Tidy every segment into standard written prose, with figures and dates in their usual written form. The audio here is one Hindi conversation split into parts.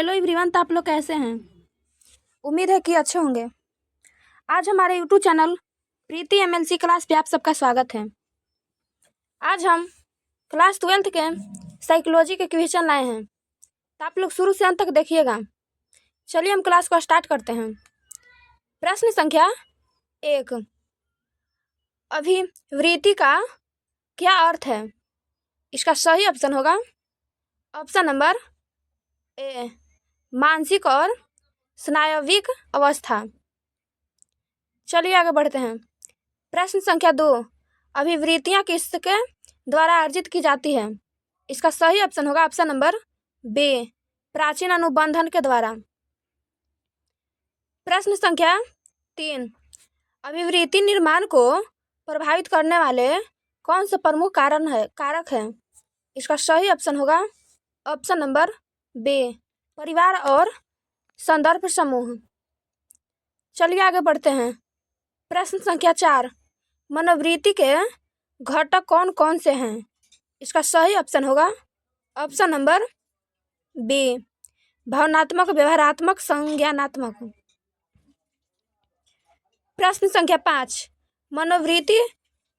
हेलो एवरीवन, तो आप लोग कैसे हैं? उम्मीद है कि अच्छे होंगे। आज हमारे यूट्यूब चैनल प्रीति एमएलसी क्लास पे आप सबका स्वागत है। आज हम क्लास 12th के साइकोलॉजी के क्वेश्चन लाए हैं, तो आप लोग शुरू से अंत तक देखिएगा। चलिए हम क्लास को स्टार्ट करते हैं। प्रश्न संख्या 1, अभिवृत्ति का क्या अर्थ है? इसका सही ऑप्शन होगा ऑप्शन नंबर ए, मानसिक और स्नायविक अवस्था। चलिए आगे बढ़ते हैं। प्रश्न संख्या 2, अभिवृत्तियां किसके द्वारा अर्जित की जाती है? इसका सही ऑप्शन होगा ऑप्शन नंबर बी, प्राचीन अनुबंधन के द्वारा। प्रश्न संख्या 3, अभिवृत्ति निर्माण को प्रभावित करने वाले कौन से प्रमुख कारक है? इसका सही ऑप्शन होगा ऑप्शन नंबर बी, परिवार और संदर्भ समूह। चलिए आगे बढ़ते हैं। प्रश्न संख्या 4, मनोवृत्ति के घटक कौन कौन से हैं? इसका सही ऑप्शन होगा ऑप्शन नंबर बी, भावनात्मक, व्यवहारात्मक, संज्ञानात्मक। प्रश्न संख्या 5, मनोवृत्ति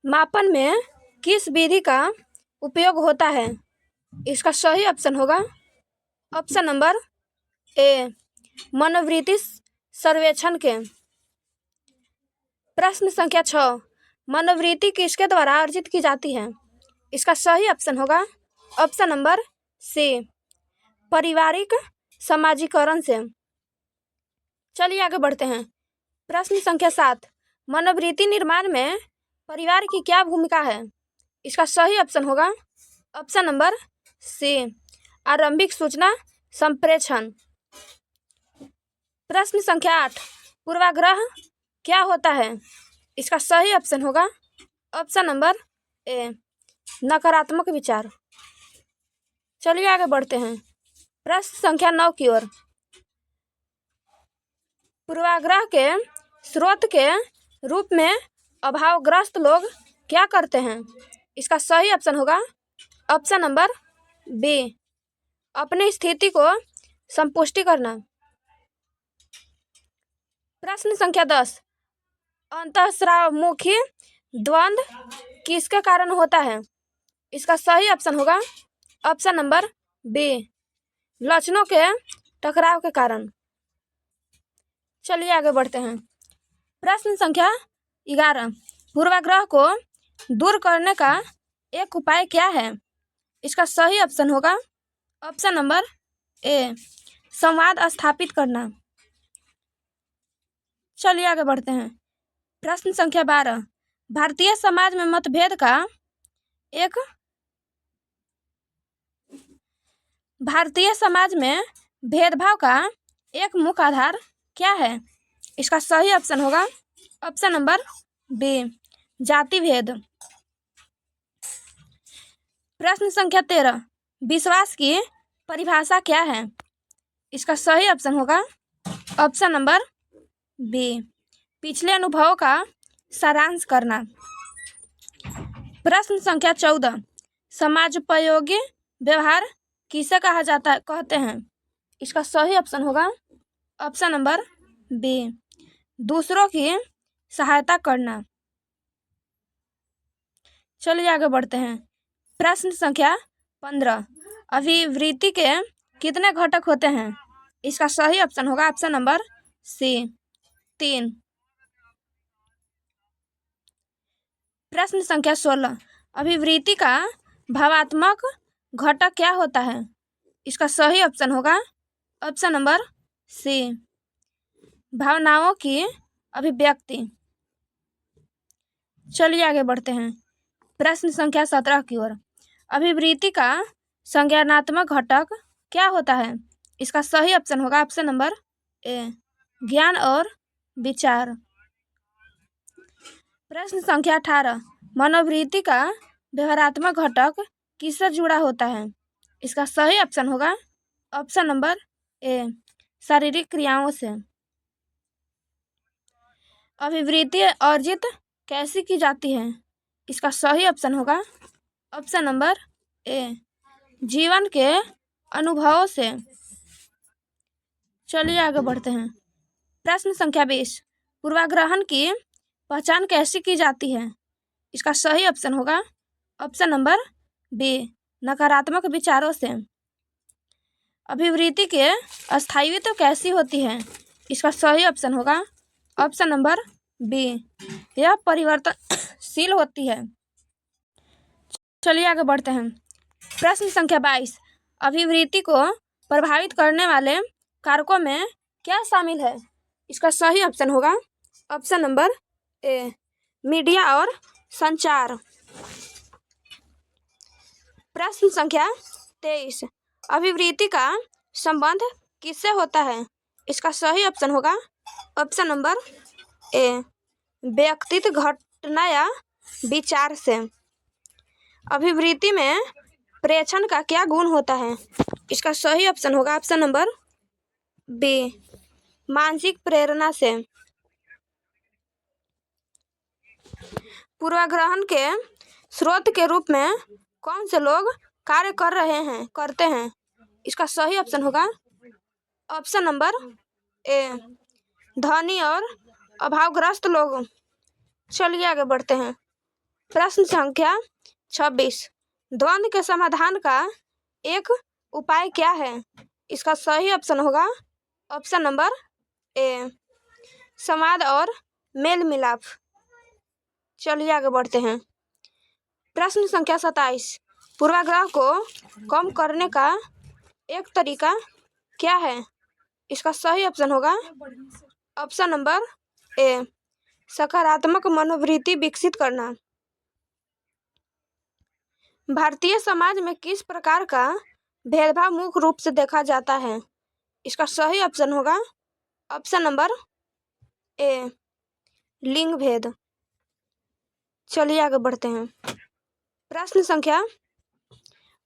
मापन में किस विधि का उपयोग होता है? इसका सही ऑप्शन होगा ऑप्शन नंबर ए, मनोवृत्ति सर्वेक्षण के। प्रश्न संख्या 6, मनोवृत्ति किसके द्वारा अर्जित की जाती है? इसका सही ऑप्शन होगा ऑप्शन नंबर सी, पारिवारिक समाजीकरण से। चलिए आगे बढ़ते हैं। प्रश्न संख्या 7, मनोवृत्ति निर्माण में परिवार की क्या भूमिका है? इसका सही ऑप्शन होगा ऑप्शन नंबर सी, आरंभिक सूचना संप्रेषण। प्रश्न संख्या 8, पूर्वाग्रह क्या होता है? इसका सही ऑप्शन होगा ऑप्शन नंबर ए, नकारात्मक विचार। चलिए आगे बढ़ते हैं। प्रश्न संख्या 9 की ओर। पूर्वाग्रह के स्रोत के रूप में अभावग्रस्त लोग क्या करते हैं? इसका सही ऑप्शन होगा ऑप्शन नंबर बी, अपनी स्थिति को संपुष्टि करना। प्रश्न संख्या 10, अंतःस्रावमुखी द्वंद्व किसके कारण होता है? इसका सही ऑप्शन होगा ऑप्शन नंबर बी, लक्षणों के टकराव के कारण। चलिए आगे बढ़ते हैं। प्रश्न संख्या 11, पूर्वाग्रह को दूर करने का एक उपाय क्या है? इसका सही ऑप्शन होगा ऑप्शन नंबर ए, संवाद स्थापित करना। चलिए आगे बढ़ते हैं। प्रश्न संख्या 12, भारतीय समाज में मतभेद का एक भारतीय समाज में भेदभाव का एक मुख्य आधार क्या है? इसका सही ऑप्शन होगा ऑप्शन नंबर बी, जाति भेद। प्रश्न संख्या 13, विश्वास की परिभाषा क्या है? इसका सही ऑप्शन होगा ऑप्शन नंबर बी, पिछले अनुभवों का सारांश करना। प्रश्न संख्या 14, समाजोपयोगी व्यवहार किसे कहते हैं? इसका सही ऑप्शन होगा ऑप्शन नंबर बी, दूसरों की सहायता करना। चलिए आगे बढ़ते हैं। प्रश्न संख्या 15, अभिवृत्ति के कितने घटक होते हैं? इसका सही ऑप्शन होगा ऑप्शन नंबर सी, 3। प्रश्न संख्या 16, अभिवृत्ति का भावात्मक घटक क्या होता है? इसका सही ऑप्शन होगा ऑप्शन नंबर सी, भावनाओं की अभिव्यक्ति। चलिए आगे बढ़ते हैं। प्रश्न संख्या 17 की ओर। अभिवृत्ति का संज्ञानात्मक घटक क्या होता है? इसका सही ऑप्शन होगा ऑप्शन नंबर ए, ज्ञान और विचार। प्रश्न संख्या 18, मनोवृत्ति का व्यवहारात्मक घटक किससे जुड़ा होता है? इसका सही ऑप्शन होगा ऑप्शन नंबर ए, शारीरिक क्रियाओं से। अभिवृत्ति अर्जित कैसे की जाती है? इसका सही ऑप्शन होगा ऑप्शन नंबर ए, जीवन के अनुभवों से। चलिए आगे बढ़ते हैं। प्रश्न संख्या 20। पूर्वाग्रहण की पहचान कैसे की जाती है? इसका सही ऑप्शन होगा ऑप्शन नंबर बी, नकारात्मक विचारों से। अभिवृत्ति के अस्थायित्व कैसी होती है? इसका सही ऑप्शन होगा ऑप्शन नंबर बी, यह परिवर्तनशील होती है। चलिए आगे बढ़ते हैं। प्रश्न संख्या 22। अभिवृत्ति को प्रभावित करने वाले कारकों में क्या शामिल है? इसका सही ऑप्शन होगा ऑप्शन नंबर ए, मीडिया और संचार। प्रश्न संख्या 23। अभिवृत्ति का संबंध किससे होता है? इसका सही ऑप्शन होगा ऑप्शन नंबर ए, व्यक्तिगत घटना या विचार से। अभिवृत्ति में प्रेक्षण का क्या गुण होता है? इसका सही ऑप्शन होगा ऑप्शन नंबर बी, मानसिक प्रेरणा से। पूर्वाग्रहण के स्रोत के रूप में कौन से लोग कार्य करते हैं? इसका सही ऑप्शन होगा ऑप्शन नंबर ए, धनी और अभावग्रस्त लोग। चलिए आगे बढ़ते हैं। प्रश्न संख्या 26। द्वंद्व के समाधान का एक उपाय क्या है? इसका सही ऑप्शन होगा ऑप्शन नंबर ए, संवाद और मेल मिलाप। चलिए आगे बढ़ते हैं। प्रश्न संख्या 27। पूर्वाग्रह को कम करने का एक तरीका क्या है? इसका सही ऑप्शन होगा ऑप्शन नंबर ए, सकारात्मक मनोवृत्ति विकसित करना। भारतीय समाज में किस प्रकार का भेदभाव मुख्य रूप से देखा जाता है? इसका सही ऑप्शन होगा ऑप्शन नंबर ए, लिंग भेद। चलिए आगे बढ़ते हैं। प्रश्न संख्या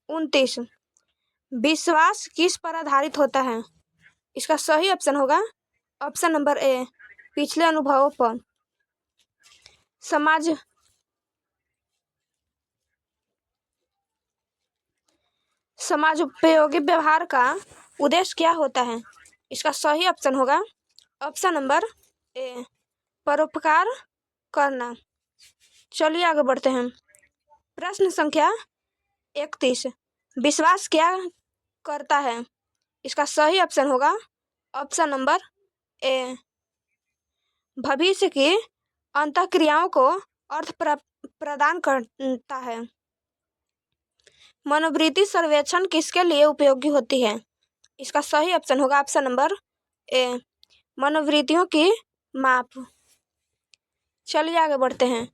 29। विश्वास किस पर आधारित होता है? इसका सही ऑप्शन होगा ऑप्शन नंबर ए, पिछले अनुभवों पर। समाज उपयोगी व्यवहार का उद्देश्य क्या होता है? इसका सही ऑप्शन होगा ऑप्शन नंबर ए, परोपकार करना। चलिए आगे बढ़ते हैं। प्रश्न संख्या 31। विश्वास क्या करता है? इसका सही ऑप्शन होगा ऑप्शन नंबर ए, भविष्य की अंतःक्रियाओं को अर्थ प्रदान करता है। मनोवृत्ति सर्वेक्षण किसके लिए उपयोगी होती है? इसका सही ऑप्शन होगा ऑप्शन नंबर ए, मनोवृत्तियों की माप। चलिए आगे बढ़ते हैं।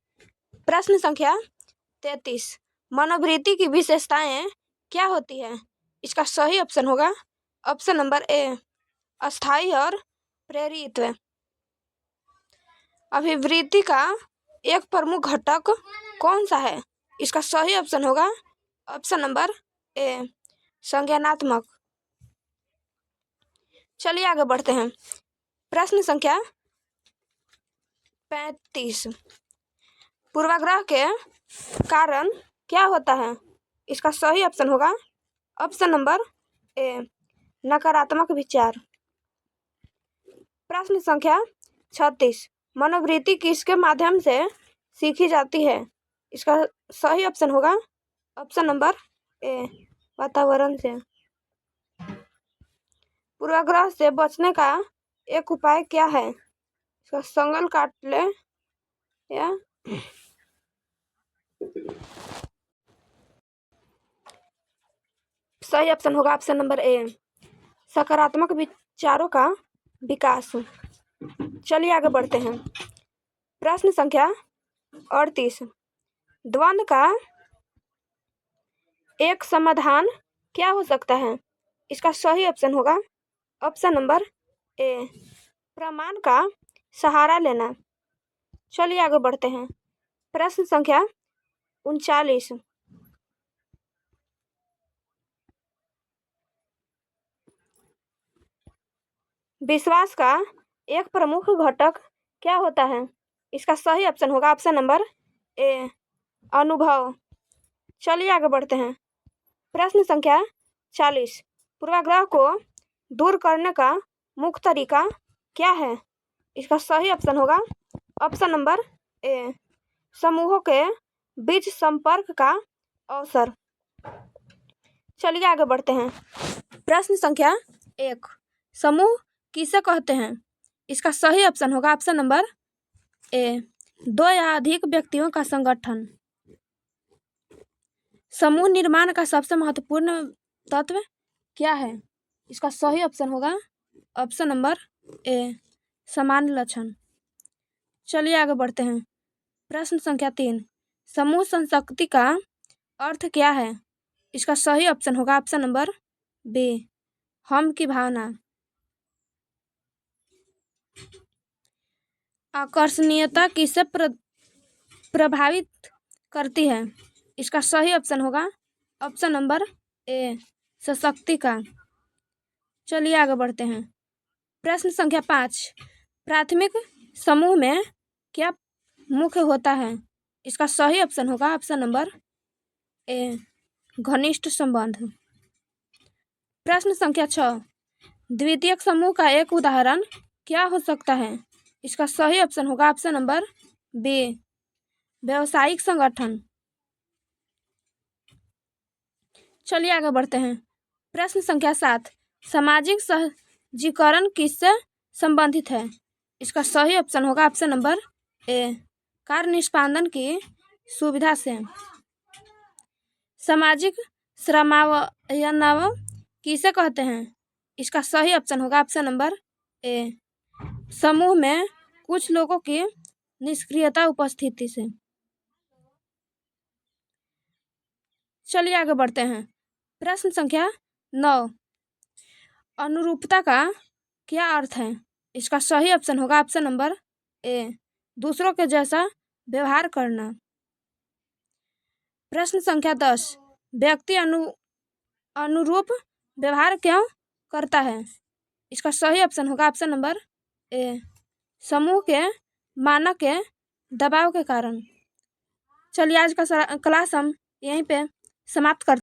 प्रश्न संख्या 33। मनोवृत्ति की विशेषताएं क्या होती है? इसका सही ऑप्शन होगा ऑप्शन नंबर ए, अस्थायी और प्रेरित। अभिवृत्ति का एक प्रमुख घटक कौन सा है? इसका सही ऑप्शन होगा ऑप्शन नंबर ए, संज्ञानात्मक। चलिए आगे बढ़ते हैं। प्रश्न संख्या 35। पूर्वाग्रह के कारण क्या होता है? इसका सही ऑप्शन होगा ऑप्शन नंबर ए, नकारात्मक विचार। प्रश्न संख्या 36। मनोवृत्ति किसके माध्यम से सीखी जाती है? इसका सही ऑप्शन होगा ऑप्शन नंबर ए, वातावरण से। पूर्वाग्रह से बचने का एक उपाय क्या है? इसका संगल काट ले या सही ऑप्शन होगा ऑप्शन नंबर ए, सकारात्मक विचारों का विकास। चलिए आगे बढ़ते हैं। प्रश्न संख्या 38। द्वंद्व का एक समाधान क्या हो सकता है? इसका सही ऑप्शन होगा ऑप्शन नंबर ए, प्रमाण का सहारा लेना। चलिए आगे बढ़ते हैं। प्रश्न संख्या 39। विश्वास का एक प्रमुख घटक क्या होता है? इसका सही ऑप्शन होगा ऑप्शन नंबर ए, अनुभव। चलिए आगे बढ़ते हैं। प्रश्न संख्या 40। पूर्वाग्रह को दूर करने का मुख्य तरीका क्या है? इसका सही ऑप्शन होगा ऑप्शन नंबर ए, समूहों के बीच संपर्क का अवसर। चलिए आगे बढ़ते हैं। प्रश्न संख्या 1, समूह किसे कहते हैं? इसका सही ऑप्शन होगा ऑप्शन नंबर ए, दो या अधिक व्यक्तियों का संगठन। समूह निर्माण का सबसे महत्वपूर्ण तत्व क्या है? इसका सही ऑप्शन होगा ऑप्शन नंबर ए, सामान्य लक्षण। चलिए आगे बढ़ते हैं। प्रश्न संख्या 3, समूह संस्कृति का अर्थ क्या है? इसका सही ऑप्शन होगा ऑप्शन नंबर बी, हम की भावना। आकर्षणीयता किसे प्रभावित करती है? इसका सही ऑप्शन होगा ऑप्शन नंबर ए, सशक्तिकरण। चलिए आगे बढ़ते हैं। प्रश्न संख्या 5, प्राथमिक समूह में क्या मुख्य होता है? इसका सही ऑप्शन होगा ऑप्शन नंबर ए, घनिष्ठ संबंध। प्रश्न संख्या 6, द्वितीयक समूह का एक उदाहरण क्या हो सकता है? इसका सही ऑप्शन होगा ऑप्शन नंबर बी, व्यावसायिक संगठन। चलिए आगे बढ़ते हैं। प्रश्न संख्या 7, सामाजिक सहजीकरण किससे संबंधित है? इसका सही ऑप्शन होगा ऑप्शन नंबर ए, कार्य निष्पादन की सुविधा से। सामाजिक श्रमावयव किसे कहते हैं? इसका सही ऑप्शन होगा ऑप्शन नंबर ए, समूह में कुछ लोगों की निष्क्रियता उपस्थिति से। चलिए आगे बढ़ते हैं। प्रश्न संख्या 9, अनुरूपता का क्या अर्थ है? इसका सही ऑप्शन होगा ऑप्शन नंबर ए, दूसरों के जैसा व्यवहार करना। प्रश्न संख्या 10, व्यक्ति अनुरूप व्यवहार क्यों करता है? इसका सही ऑप्शन होगा ऑप्शन नंबर ए, समूह के मानक के दबाव के कारण। चलिए आज का क्लास हम यहीं पे समाप्त करते हैं।